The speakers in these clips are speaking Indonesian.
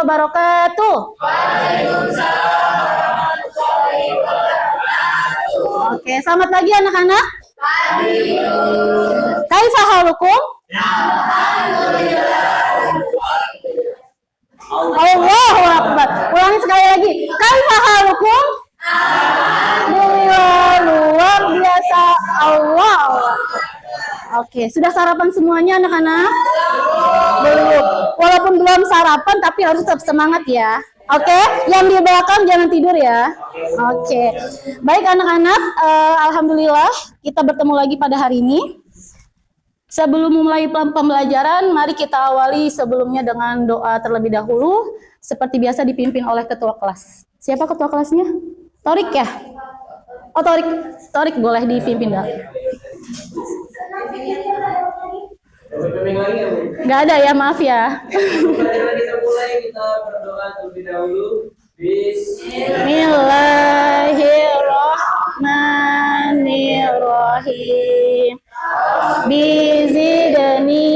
wabarakatuh. Oke, selamat pagi anak-anak. Kaifa halukum? Allahu Akbar. Ulangi sekali lagi. Kaifa halukum? Alhamdulillah, luar biasa. Allah. Oke, sudah sarapan semuanya anak-anak? Belum. Walaupun belum sarapan tapi harus tetap semangat ya. Oke, yang di belakang jangan tidur ya. Oke. Baik anak-anak, alhamdulillah kita bertemu lagi pada hari ini. Sebelum memulai pembelajaran, mari kita awali sebelumnya dengan doa terlebih dahulu. Seperti biasa dipimpin oleh ketua kelas. Siapa ketua kelasnya? Torik ya? Oh, Torik boleh dipimpin dah. Nggak ada ya, maaf ya. Kita mulai, kita berdoa terlebih dahulu. Bismillahirrahmanirrahim. Bizidni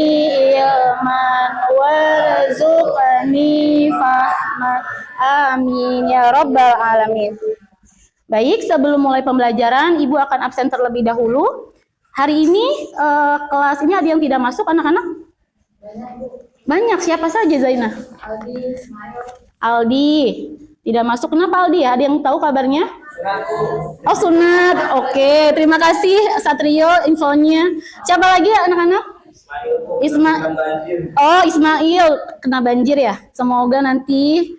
ilman warzuqni fahman. Amin ya rabbal alamin. Baik, sebelum mulai pembelajaran, Ibu akan absen terlebih dahulu. Hari ini kelas ini ada yang tidak masuk anak-anak? Banyak. Siapa saja Zainah? Aldi. Tidak masuk. Kenapa Aldi ya? Ada yang tahu kabarnya? Oh, sunat. Oke, terima kasih Satrio infonya. Siapa lagi anak-anak? Ismail kena banjir ya. Semoga nanti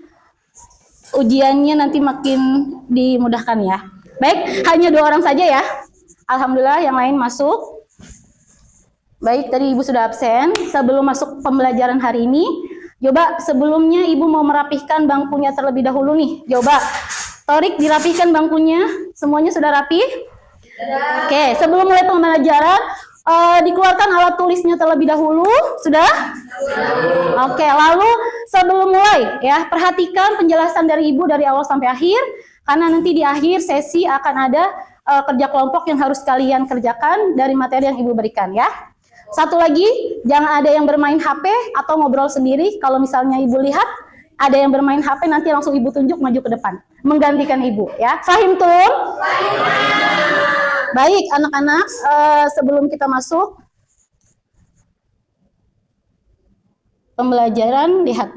ujiannya nanti makin dimudahkan ya. Baik, hanya 2 orang saja ya. Alhamdulillah yang lain masuk. Baik, tadi Ibu sudah absen. Sebelum masuk pembelajaran hari ini, coba sebelumnya Ibu mau merapihkan bangkunya terlebih dahulu nih. Coba Torik dirapihkan bangkunya. Semuanya sudah rapi? Oke, sebelum mulai pembelajaran, dikeluarkan alat tulisnya terlebih dahulu. Sudah? Oke, lalu sebelum mulai ya, perhatikan penjelasan dari Ibu dari awal sampai akhir. Karena nanti di akhir sesi akan ada kerja kelompok yang harus kalian kerjakan dari materi yang Ibu berikan ya. Satu lagi, jangan ada yang bermain HP atau ngobrol sendiri. Kalau misalnya Ibu lihat ada yang bermain HP, nanti langsung Ibu tunjuk maju ke depan, menggantikan Ibu ya. Fahim tuh? Baik anak-anak, sebelum kita masuk pembelajaran, lihat.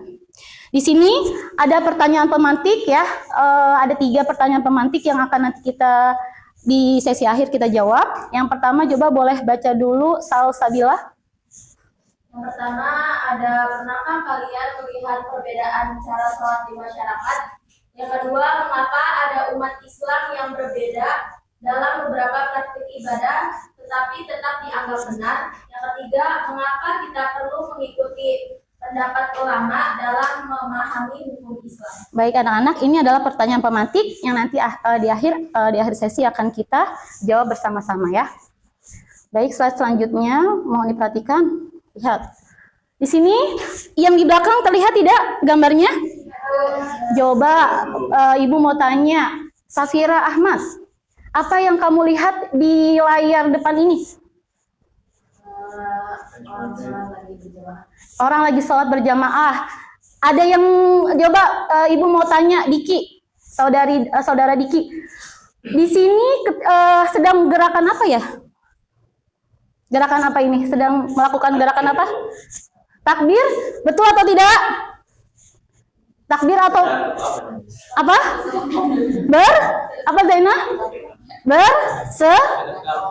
Di sini ada pertanyaan pemantik ya, ada 3 pertanyaan pemantik yang akan nanti kita di sesi akhir kita jawab. Yang pertama coba boleh baca dulu Salsabila. Yang pertama ada, pernahkah kalian melihat perbedaan cara sholat di masyarakat? Yang kedua, mengapa ada umat Islam yang berbeda dalam beberapa praktik ibadah tetapi tetap dianggap benar? Yang ketiga, mengapa kita perlu mengikuti pendapat ulama dalam memahami hukum Islam? Baik anak-anak, ini adalah pertanyaan pemantik yang nanti di akhir sesi akan kita jawab bersama-sama ya. Baik, slide selanjutnya mohon diperhatikan. Lihat. Di sini yang di belakang terlihat tidak gambarnya? Coba Ibu mau tanya, Safira Ahmad, apa yang kamu lihat di layar depan ini? Orang lagi sholat berjamaah. Ada yang coba Ibu mau tanya Diki, saudara Diki. Di sini sedang gerakan apa ya? Gerakan apa ini? Sedang melakukan gerakan apa? Takbir? Betul atau tidak? Takbir atau apa? Apa Zainah?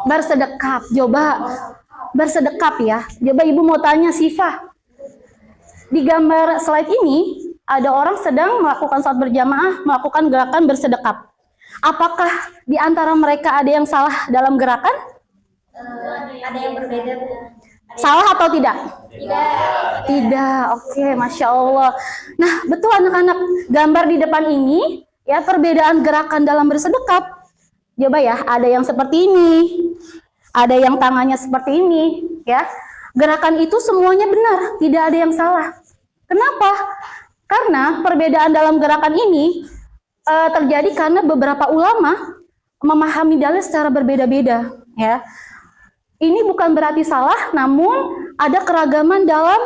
Bersedekap. Coba bersedekap ya. Coba Ibu mau tanya Sifah. Di gambar slide ini ada orang sedang melakukan sholat berjamaah, melakukan gerakan bersedekap. Apakah di antara mereka ada yang salah dalam gerakan? Ada yang berbeda. Salah atau tidak? Tidak. Oke, Masya Allah. Nah, betul anak-anak, gambar di depan ini ya, perbedaan gerakan dalam bersedekap. Coba ya, ada yang seperti ini, ada yang tangannya seperti ini ya. Gerakan itu semuanya benar, tidak ada yang salah. Kenapa? Karena perbedaan dalam gerakan ini terjadi karena beberapa ulama memahami dalil secara berbeda-beda ya. Ini bukan berarti salah, namun ada keragaman dalam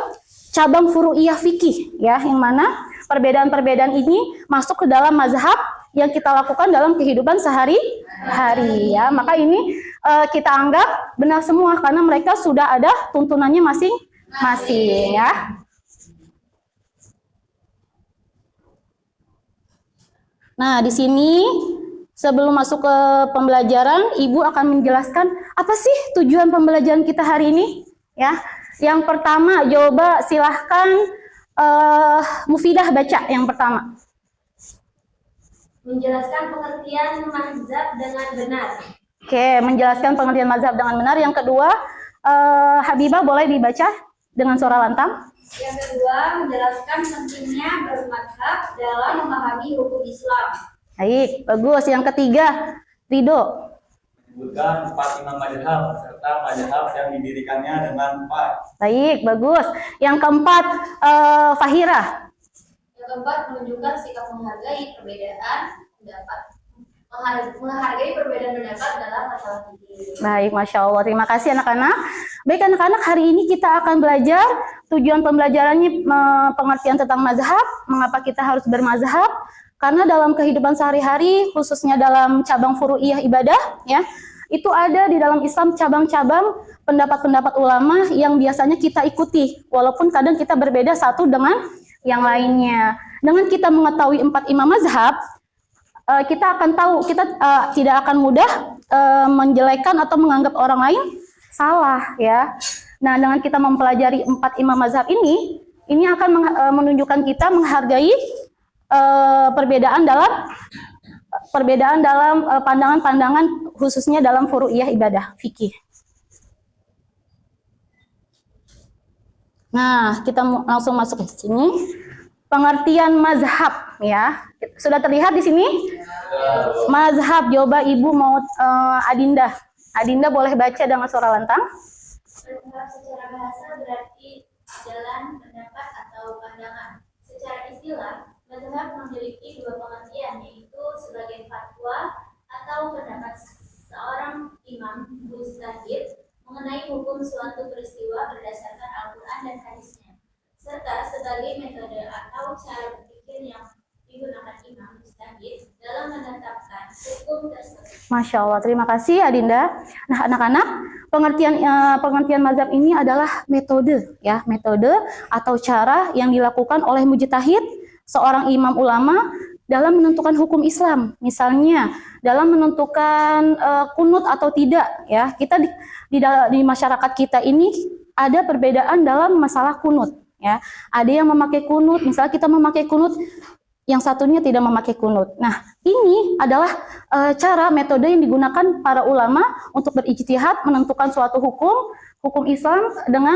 cabang furu'iyah fikih ya, yang mana perbedaan-perbedaan ini masuk ke dalam mazhab yang kita lakukan dalam kehidupan sehari-hari ya. Maka ini kita anggap benar semua karena mereka sudah ada tuntunannya masing-masing ya. Nah, di sini sebelum masuk ke pembelajaran, Ibu akan menjelaskan apa sih tujuan pembelajaran kita hari ini ya. Yang pertama, coba silahkan Mufidah baca yang pertama. Menjelaskan pengertian mazhab dengan benar. Oke, menjelaskan pengertian mazhab dengan benar. Yang kedua, Habibah boleh dibaca dengan suara lantang. Yang kedua, menjelaskan pentingnya bermadhab dalam memahami hukum Islam. Baik, bagus. Yang ketiga, Ridho. Menyebutkan 4 imam madhab serta madhab yang didirikannya dengan 4. Baik, bagus. Yang keempat, Fahira. Yang keempat, menunjukkan sikap menghargai perbedaan pendapat. Menghargai perbedaan pendapat dalam masalah fikih. Baik, Masya Allah. Terima kasih anak-anak. Baik anak-anak, hari ini kita akan belajar tujuan pembelajarannya pengertian tentang mazhab, mengapa kita harus bermazhab. Karena dalam kehidupan sehari-hari, khususnya dalam cabang furu'iyah ibadah, ya, itu ada di dalam Islam cabang-cabang pendapat-pendapat ulama yang biasanya kita ikuti, walaupun kadang kita berbeda satu dengan yang lainnya. Dengan kita mengetahui 4 imam mazhab, kita akan tahu, kita tidak akan mudah menjelekkan atau menganggap orang lain salah, ya. Nah, dengan kita mempelajari 4 imam mazhab ini akan menunjukkan kita menghargai perbedaan dalam pandangan-pandangan khususnya dalam furu'iyah ibadah fikih. Nah, kita langsung masuk ke sini. Pengertian mazhab ya. Sudah terlihat di sini? Mazhab, coba Ibu mau Adinda. Adinda boleh baca dengan suara lantang. Mazhab secara bahasa berarti jalan, pendapat atau pandangan. Secara istilah, mazhab memiliki 2 pengertian, yaitu sebagai fatwa atau pendapat seorang imam mujtahid mengenai hukum suatu peristiwa berdasarkan Al-Quran dan hadisnya, serta sebagai metode atau cara berpikir yang digunakan imam mujtahid dalam menetapkan hukum tersebut. Masya Allah, terima kasih Adinda. Nah, anak-anak, pengertian mazhab ini adalah metode, ya, metode atau cara yang dilakukan oleh mujtahid, seorang imam ulama dalam menentukan hukum Islam. Misalnya dalam menentukan kunut atau tidak, ya. Kita di masyarakat kita ini ada perbedaan dalam masalah kunut, ya. Ada yang memakai kunut, misalnya kita memakai kunut, yang satunya tidak memakai kunut. Nah, ini adalah cara metode yang digunakan para ulama untuk berijtihad menentukan suatu hukum Islam dengan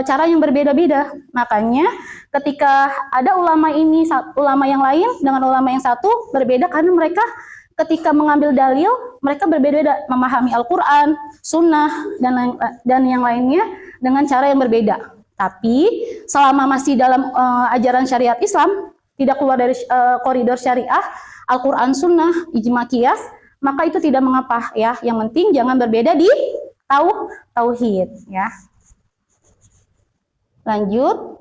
cara yang berbeda-beda. Makanya ketika ada ulama yang lain dengan ulama yang satu berbeda karena mereka ketika mengambil dalil mereka berbeda-beda, memahami Al-Quran, Sunnah dan yang lainnya dengan cara yang berbeda. Tapi selama masih dalam ajaran syariat Islam, tidak keluar dari koridor syariah, Al-Quran, Sunnah, ijma, qiyas, maka itu tidak mengapa, ya. Yang penting jangan berbeda di tauhid, ya. Lanjut,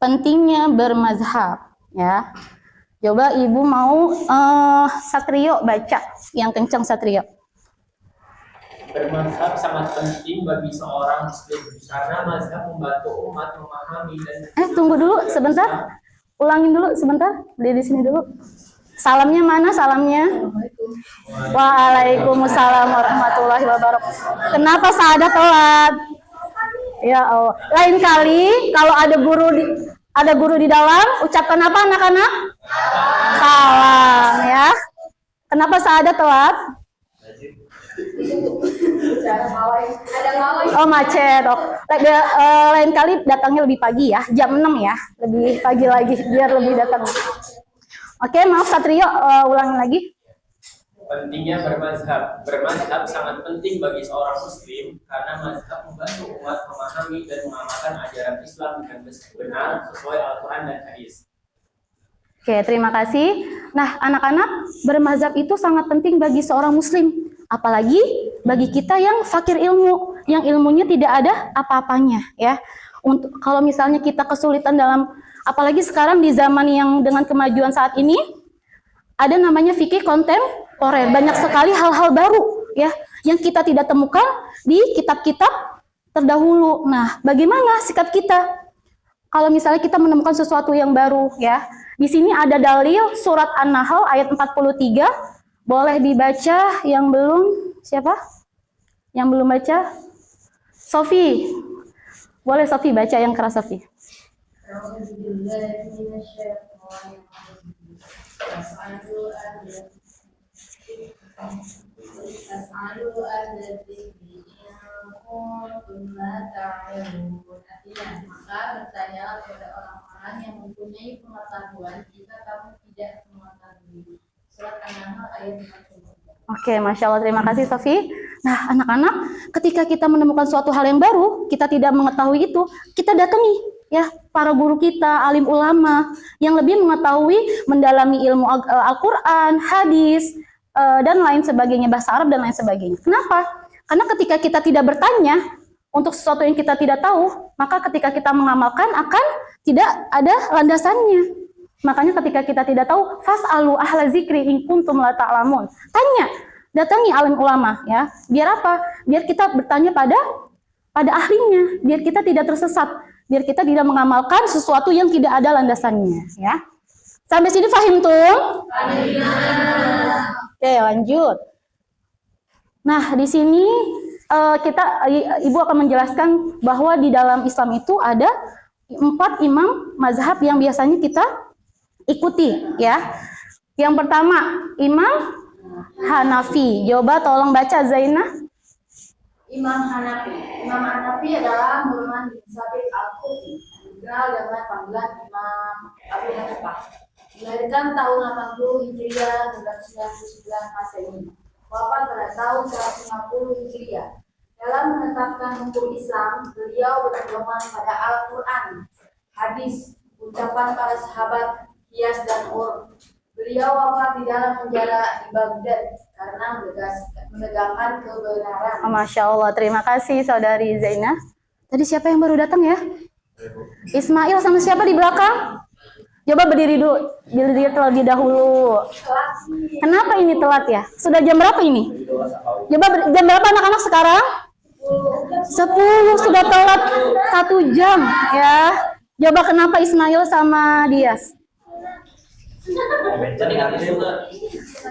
pentingnya bermazhab, ya. Coba Ibu mau Satrio baca yang kencang, Satrio. Bermazhab sangat penting bagi seorang muslim karena mazhab membantu umat memahami dan Tunggu dulu sebentar. Ulangin dulu sebentar, di sini dulu. Salamnya mana salamnya? Waalaikumsalam warahmatullahi wabarakatuh. Kenapa Saada telat? Ya Allah. Lain kali kalau ada guru di dalam, ucapkan apa anak-anak? Salam ya. Kenapa Saada telat? Oh, macet. Lain kali datangnya lebih pagi ya, jam 6 ya, lebih pagi lagi biar lebih datang. Oke, maaf Satrio, ulangi lagi. pentingnya bermazhab. Bermazhab sangat penting bagi seorang muslim karena mazhab membantu umat memahami dan mengamalkan ajaran Islam dengan benar sesuai Al-Quran dan hadis. Oke, terima kasih. Nah, anak-anak, bermazhab itu sangat penting bagi seorang muslim. Apalagi bagi kita yang fakir ilmu, yang ilmunya tidak ada apa-apanya, ya. Kalau misalnya kita kesulitan dalam Apalagi sekarang di zaman yang dengan kemajuan saat ini, ada namanya fikih kontemporer. Banyak sekali hal-hal baru ya yang kita tidak temukan di kitab-kitab terdahulu. Nah, bagaimana sikap kita kalau misalnya kita menemukan sesuatu yang baru ya? Di sini ada dalil surat An-Nahl ayat 43. Boleh dibaca yang belum? Siapa? Yang belum baca? Sofi. Boleh Sofi baca yang keras Sofi. Maka bertanyalah kepada orang-orang yang mempunyai pengetahuan jika kamu tidak mengetahui. Surat An-Nahl ayat 40. Oke, Masya Allah, terima kasih Sofi. Nah, anak-anak, ketika kita menemukan suatu hal yang baru, kita tidak mengetahui itu, kita datangi ya para guru kita, alim ulama yang lebih mengetahui, mendalami ilmu Al-Quran, hadis, dan lain sebagainya, bahasa Arab dan lain sebagainya. Kenapa? Karena ketika kita tidak bertanya untuk sesuatu yang kita tidak tahu, maka ketika kita mengamalkan akan tidak ada landasannya. Makanya ketika kita tidak tahu, fas'alu ahla zikri in kuntum la ta'lamun. Tanya, datangi alim ulama ya. Biar apa? Biar kita bertanya pada ahlinya, biar kita tidak tersesat, biar kita tidak mengamalkan sesuatu yang tidak ada landasannya ya. Sampai sini paham tuh? Oke, lanjut. Nah, di sini Ibu akan menjelaskan bahwa di dalam Islam itu ada 4 imam mazhab yang biasanya kita ikuti ya. Yang pertama, Imam Hanafi. Coba tolong baca Zainah. Imam Hanafi. Imam Hanafi adalah Nu'man bin Sabit Al-Kufi, dikenal dengan panggilan Imam Abu Hanifah. Dilahirkan tahun 80 Hijriah dan 99 Masehi. Wafat pada tahun 150 Hijriah. Dalam menetapkan hukum Islam, beliau berpedoman pada Al-Quran, hadis, ucapan para sahabat, kias dan urf. Beliau wafat di dalam penjara di Baghdad karena menegakkan kebenaran. Masya Allah, terima kasih saudari Zainah. Tadi siapa yang baru datang ya? Ismail sama siapa di belakang? Coba berdiri terlebih dahulu. Kenapa ini telat ya? Sudah jam berapa ini? Coba jam berapa anak-anak sekarang? 10, sudah telat 1 jam ya. Coba kenapa Ismail sama Dias?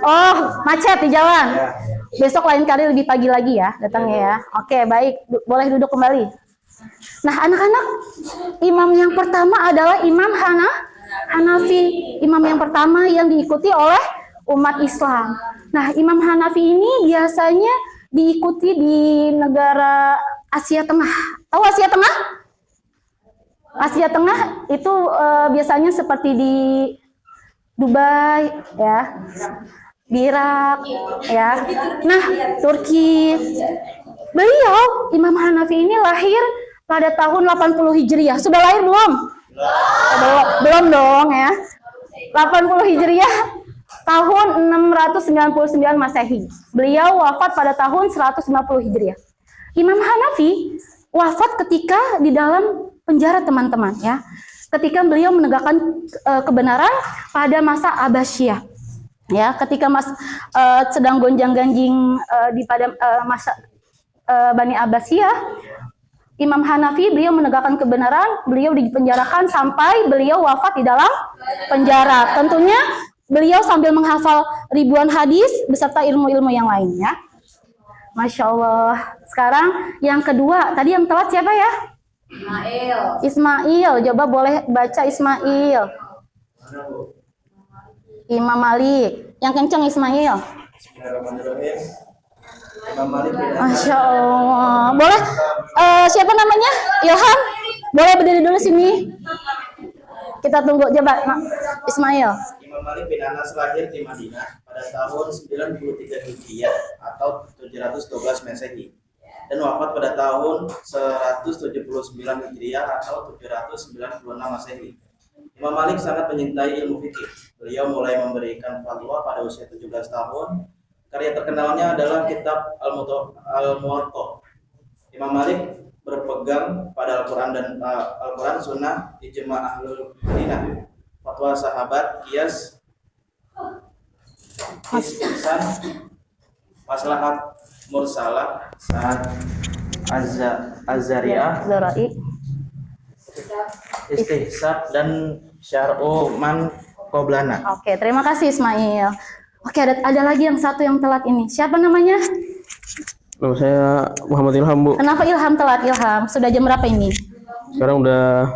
Oh, macet di jalan. Besok lain kali lebih pagi lagi ya datangnya ya. Oke, baik. Boleh duduk kembali. Nah, anak-anak, imam yang pertama adalah Imam Hanafi. Imam yang pertama yang diikuti oleh umat Islam. Nah, Imam Hanafi ini biasanya diikuti di negara Asia Tengah. Tahu Asia Tengah? Asia Tengah itu biasanya seperti di Dubai ya, di Irak ya. Nah, Turki. Beliau Imam Hanafi ini lahir pada tahun 80 Hijriah. Sudah lahir belum? Belum dong ya. 80 Hijriah tahun 699 Masehi. Beliau wafat pada tahun 150 Hijriah. Imam Hanafi wafat ketika di dalam penjara teman-teman ya. Ketika beliau menegakkan kebenaran pada masa Abbasiyah. Ya, ketika sedang gonjang-ganjing pada masa Bani Abbasiyah, Imam Hanafi beliau menegakkan kebenaran, beliau dipenjarakan sampai beliau wafat di dalam penjara. Tentunya beliau sambil menghafal ribuan hadis beserta ilmu-ilmu yang lainnya. Masya Allah. Sekarang yang kedua, tadi yang telat siapa ya? Ismail. Coba boleh baca Ismail. Imam Malik. Yang kencang Ismail. Masya Allah. Boleh siapa namanya? Ilham. Boleh berdiri dulu sini. Kita tunggu coba Ismail. Imam Malik bin Anas lahir di Madinah pada tahun 93 Hijriah atau 712 Masehi dan wafat pada tahun 179 Hijriah atau 796 Masehi. Imam Malik sangat menyintai ilmu fikih. Beliau mulai memberikan fatwa pada usia 17 tahun. Karya terkenalnya adalah kitab Al-Muwatta. Imam Malik berpegang pada Al-Quran dan Al-Quran, Sunnah, Ijma Ahlul Madinah, fatwa sahabat, qiyas, istihsan, maslahat mursalah, saat azariyah, Zorai. istihsab, dan syar'u man qoblana. Oke, terima kasih Ismail. Oke, ada lagi yang satu yang telat ini. Siapa namanya? Nama saya Muhammad Ilham, Bu. Kenapa Ilham telat? Ilham, sudah jam berapa ini? Sekarang udah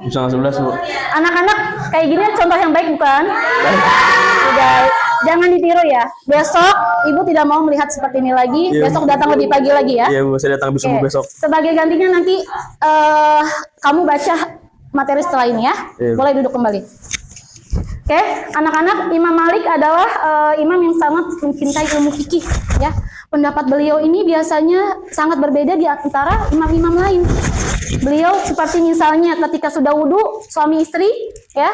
jam 11, Bu. Anak-anak kayak gini contoh yang baik bukan? Udah, jangan ditiru ya. Besok ibu tidak mau melihat seperti ini lagi. Iya. Besok datang lebih pagi lagi ya. Iya, Bu. Saya datang Oke. besok. Sebagai gantinya nanti kamu baca materi setelah ini ya. Iya. Boleh duduk kembali. Oke, anak-anak, Imam Malik adalah imam yang sangat mencintai ilmu fikih ya. Pendapat beliau ini biasanya sangat berbeda di antara imam-imam lain. Beliau seperti misalnya ketika sudah wudhu suami istri ya.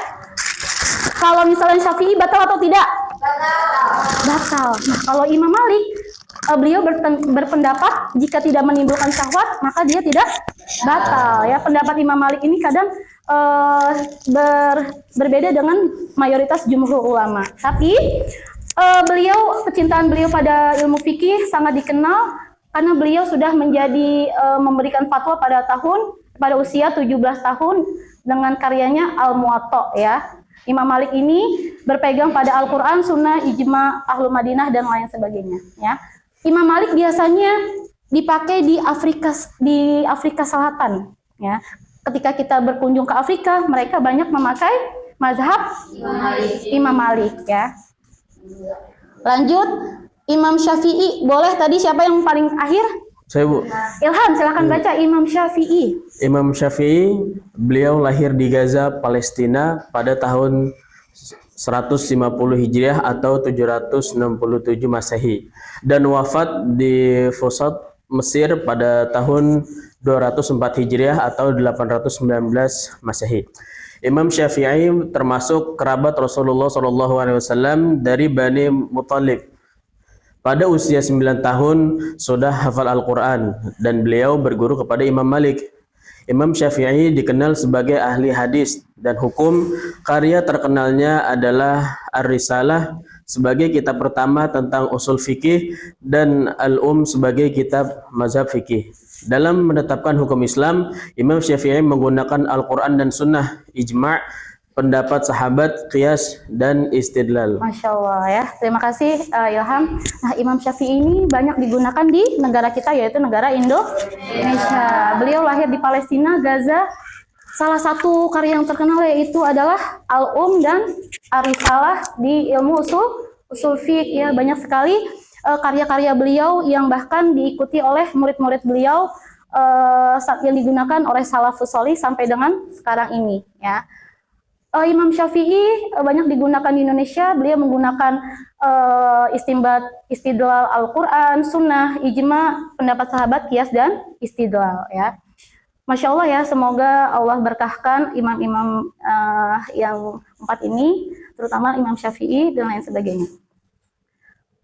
Kalau misalnya Syafi'i batal atau tidak? Batal. Nah, kalau Imam Malik beliau berpendapat jika tidak menimbulkan syahwat maka dia tidak batal ya. Pendapat Imam Malik ini kadang berbeda dengan mayoritas jumhur ulama. Tapi kecintaan beliau pada ilmu fikih sangat dikenal karena beliau sudah menjadi memberikan fatwa pada usia 17 tahun dengan karyanya Al-Muwatta ya. Imam Malik ini berpegang pada Al-Quran, Sunnah, Ijma Ahlul Madinah dan lain sebagainya ya. Imam Malik biasanya dipakai di Afrika Selatan ya. Ketika kita berkunjung ke Afrika, mereka banyak memakai mazhab Imam Malik ya. Lanjut, Imam Syafi'i. Boleh tadi siapa yang paling akhir? Saya, Bu. Ilham, silakan baca Imam Syafi'i. Imam Syafi'i, beliau lahir di Gaza, Palestina pada tahun 150 Hijriah atau 767 Masehi dan wafat di Fusat, Mesir pada tahun 204 Hijriah atau 819 Masehi. Imam Syafi'i termasuk kerabat Rasulullah SAW dari Bani Muthalib. Pada usia 9 tahun sudah hafal Al-Quran dan beliau berguru kepada Imam Malik. Imam Syafi'i dikenal sebagai ahli hadis dan hukum. Karya terkenalnya adalah Ar-Risalah sebagai kitab pertama tentang usul fikih dan Al-Um sebagai kitab mazhab fikih. Dalam menetapkan hukum Islam, Imam Syafi'i menggunakan Al-Quran dan Sunnah, Ijma', pendapat sahabat, qiyas, dan istidlal. Masya Allah ya, terima kasih Ilham. Nah, Imam Syafi'i ini banyak digunakan di negara kita yaitu negara Indonesia. Beliau lahir di Palestina, Gaza. Salah satu karya yang terkenal yaitu adalah Al-Um dan Ar-Risalah di ilmu usul fiqh ya. Banyak sekali karya-karya beliau yang bahkan diikuti oleh murid-murid beliau yang digunakan oleh salafus sholih sampai dengan sekarang ini ya. Imam Syafi'i banyak digunakan di Indonesia. Beliau menggunakan istidlal Al-Quran, Sunnah, Ijma, pendapat sahabat, qiyas, dan istidlal ya. Masya Allah ya, semoga Allah berkahkan imam-imam yang 4 ini, terutama Imam Syafi'i dan lain sebagainya.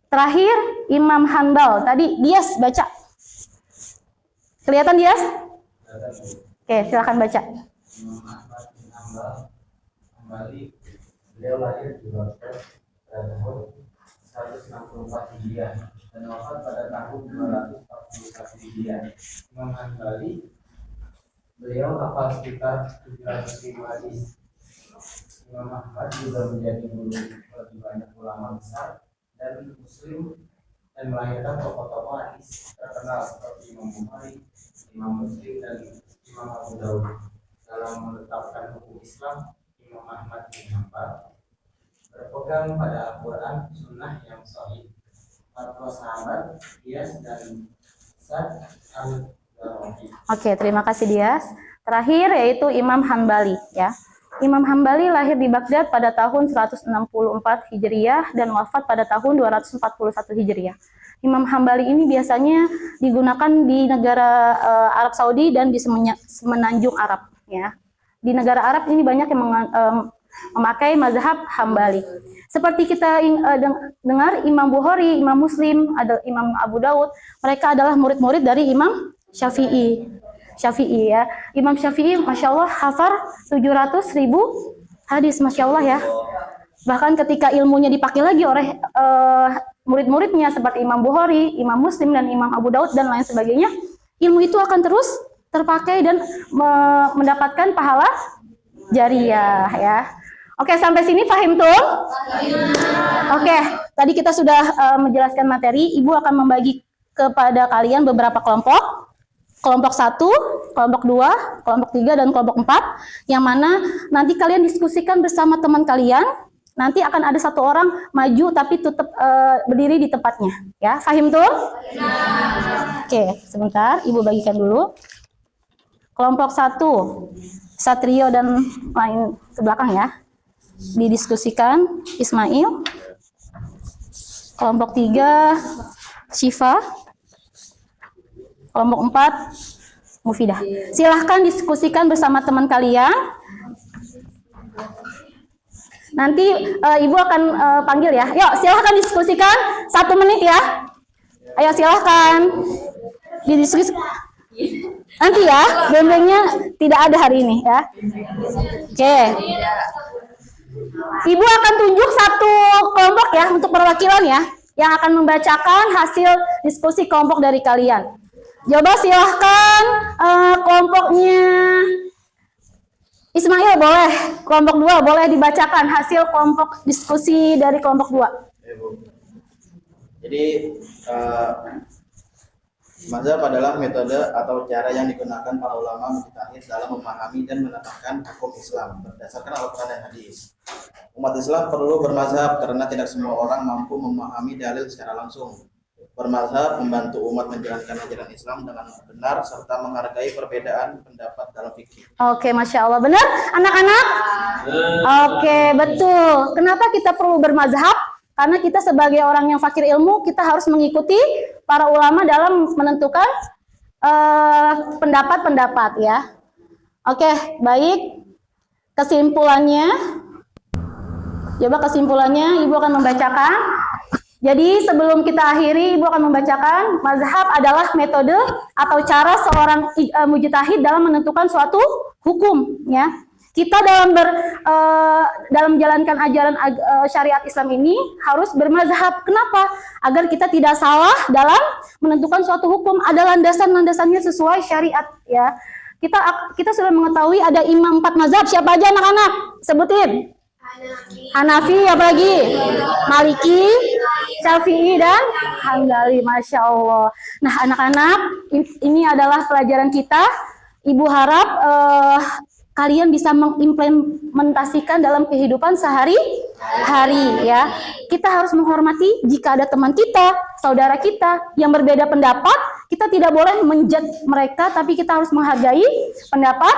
Terakhir, Imam Hanbal. Tadi Dias baca. Kelihatan Dias? Oke, silakan baca. Kembali, beliau lahir di Baghdad pada tahun 164 Hijriah dan wafat pada tahun 241 Hijriah. Imam Hanbali, beliau hafal sekitar 700.000 hadis. Imam Ahmad juga menjadi guru bagi banyak ulama besar dan Muslim dan melahirkan tokoh-tokoh hadis terkenal seperti Imam Bukhari, Imam Muslim, dan Imam Abu Dawud. Dalam menetapkan hukum Islam, Imam Ahmad bin Hanbal berpegang pada Al-Quran, Sunnah yang sahih, fatwa sahabat, qiyas, dan sad al-Ghazali. Oke, terima kasih Dias. Terakhir yaitu Imam Hambali ya. Imam Hambali lahir di Baghdad pada tahun 164 Hijriah dan wafat pada tahun 241 Hijriah. Imam Hambali ini biasanya digunakan di negara Arab Saudi dan di semenanjung Arab ya. Di negara Arab ini banyak yang memakai mazhab Hambali. Seperti kita dengar Imam Bukhari, Imam Muslim, ada Imam Abu Dawud, mereka adalah murid-murid dari Imam Syafi'i. Syafi'i ya. Imam Syafi'i Masya Allah hafal 700.000 hadis, Masya Allah ya. Bahkan ketika ilmunya dipakai lagi oleh murid-muridnya seperti Imam Bukhari, Imam Muslim, dan Imam Abu Daud dan lain sebagainya, ilmu itu akan terus terpakai dan mendapatkan pahala jariyah ya. Oke, sampai sini paham tuh? Oke, tadi kita sudah menjelaskan materi. Ibu akan membagi kepada kalian beberapa kelompok. Kelompok 1, kelompok 2, kelompok 3, dan kelompok 4. Yang mana nanti kalian diskusikan bersama teman kalian. Nanti akan ada satu orang maju tapi tetap berdiri di tempatnya. Ya, paham tuh? Oke, sebentar. Ibu bagikan dulu. Kelompok 1, Satrio dan lain ke belakang ya. Didiskusikan Ismail. Kelompok 3 Syifa. Kelompok 4 Mufidah. Silahkan diskusikan bersama teman kalian. Nanti ibu akan panggil ya. Yuk silahkan diskusikan 1 menit ya. Ayo silahkan didiskusikan. Nanti ya, bembengnya tidak ada hari ini ya. Oke. Ibu akan tunjuk 1 kelompok ya untuk perwakilan ya, yang akan membacakan hasil diskusi kelompok dari kalian. Coba silahkan kelompoknya Ismail boleh, kelompok 2 boleh dibacakan hasil kelompok diskusi dari kelompok 2. Jadi mazhab adalah metode atau cara yang digunakan para ulama mujtahid dalam memahami dan menetapkan hukum Islam berdasarkan Al-Quran dan hadis. Umat Islam perlu bermazhab karena tidak semua orang mampu memahami dalil secara langsung. Bermazhab membantu umat menjalankan ajaran Islam dengan benar serta menghargai perbedaan pendapat dalam fikih. Oke, Masya Allah. Benar, anak-anak? Oke, betul. Kenapa kita perlu bermazhab? Karena kita sebagai orang yang fakir ilmu, kita harus mengikuti para ulama dalam menentukan pendapat-pendapat ya. Oke, baik. Kesimpulannya, coba kesimpulannya Ibu akan membacakan. Jadi sebelum kita akhiri, Ibu akan membacakan mazhab adalah metode atau cara seorang mujtahid dalam menentukan suatu hukum ya. Kita dalam menjalankan ajaran syariat Islam ini harus bermazhab. Kenapa? Agar kita tidak salah dalam menentukan suatu hukum. Ada landasan-landasannya sesuai syariat ya. Kita sudah mengetahui ada imam 4 mazhab. Siapa aja anak-anak? Sebutin. Hanafi, apa lagi? Maliki, Syafi'i, dan Hambali. Masya Allah. Nah anak-anak, ini adalah pelajaran kita. Ibu harap kalian bisa mengimplementasikan dalam kehidupan sehari-hari ya. Kita harus menghormati jika ada teman kita, saudara kita yang berbeda pendapat, kita tidak boleh menjudge mereka, tapi kita harus menghargai pendapat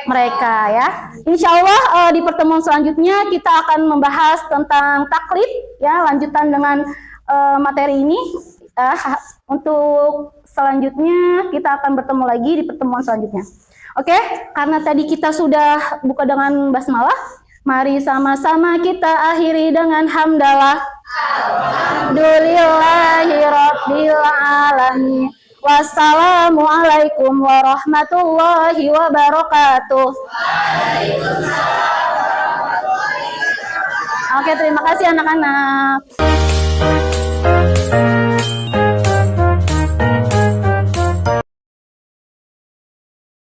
mereka ya. Insya Allah di pertemuan selanjutnya kita akan membahas tentang taklid ya, lanjutan dengan materi ini. Untuk selanjutnya kita akan bertemu lagi di pertemuan selanjutnya. Oke, karena tadi kita sudah buka dengan basmalah, mari sama-sama kita akhiri dengan hamdalah. Alhamdulillahirabbil alamin. Wassalamualaikum warahmatullahi wabarakatuh. Oke, terima kasih anak-anak.